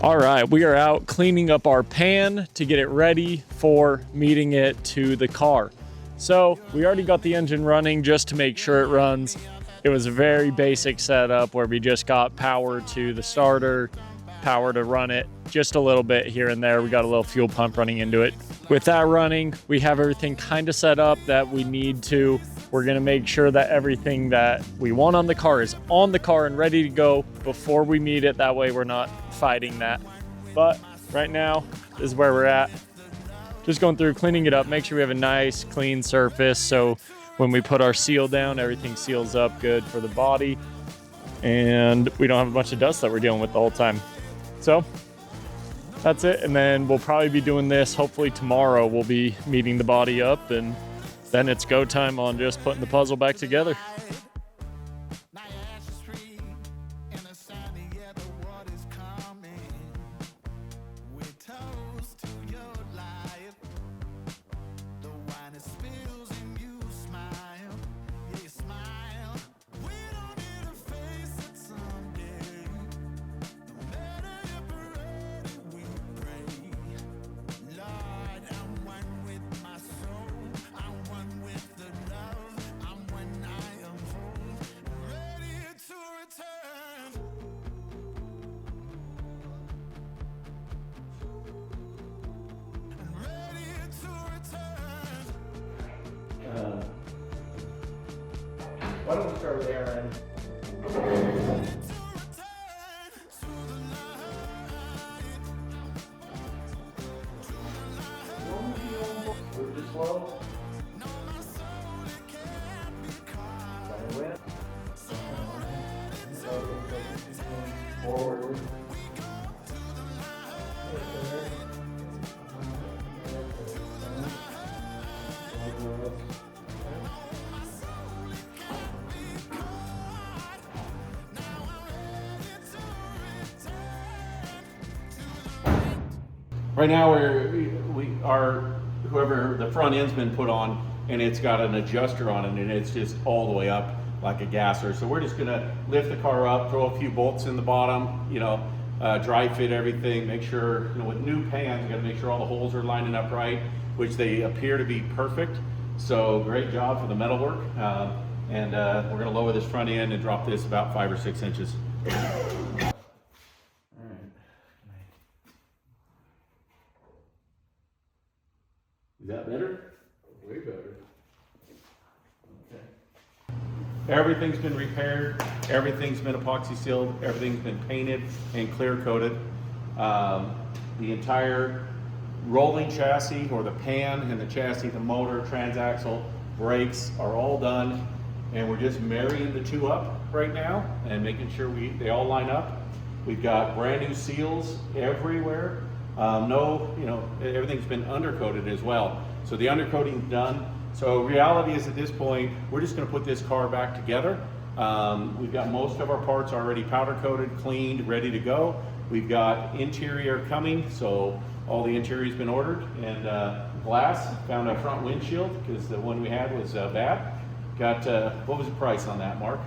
All right, we are out cleaning up our pan to get it ready for meeting it to the car. So we already got the engine running just to make sure it runs. It was a very basic setup where we just got power to the starter, power to run it, just a little bit here and there. We got a little fuel pump running into it. With that running, we have everything kind of set up that we need to. We're gonna make sure that everything that we want on the car is on the car and ready to go before we meet it. That way we're not fighting that. But right now, this is where we're at. Just going through, cleaning it up, make sure we have a nice, clean surface. So when we put our seal down, everything seals up good for the body. And we don't have a bunch of dust that we're dealing with the whole time. So that's it. And then we'll probably be doing this, hopefully tomorrow we'll be meeting the body up, and then it's go time on just putting the puzzle back together. Why don't we start with Aaron? Move it slow. Forward. Right now we are, whoever the front end's been put on, and it's got an adjuster on it, and it's just all the way up like a gasser. So we're just gonna lift the car up, throw a few bolts in the bottom, dry fit everything, make sure, with new pans, you gotta make sure all the holes are lining up right, which they appear to be perfect. So great job for the metal work. And we're gonna lower this front end and drop this about 5 or 6 inches. Is that better? Way better. Okay. Everything's been repaired. Everything's been epoxy sealed. Everything's been painted and clear coated. The entire rolling chassis, or the pan and the chassis, the motor, transaxle, brakes are all done. And we're just marrying the two up right now and making sure they all line up. We've got brand new seals everywhere. Everything's been undercoated as well. So the undercoating's done. So reality is, at this point, we're just gonna put this car back together. We've got most of our parts already powder coated, cleaned, ready to go. We've got interior coming, so all the interior's been ordered. And glass, found a front windshield because the one we had was bad. Got, what was the price on that, Mark?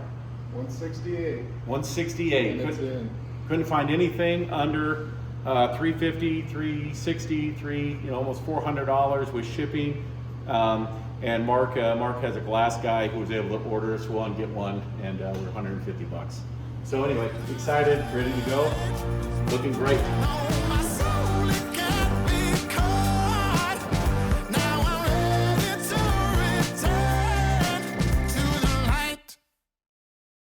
$168. $168. Couldn't find anything under $350, $360, almost $400 with shipping. And Mark has a glass guy who was able to order us one, get one, and we're $150. So anyway, excited, ready to go, looking great.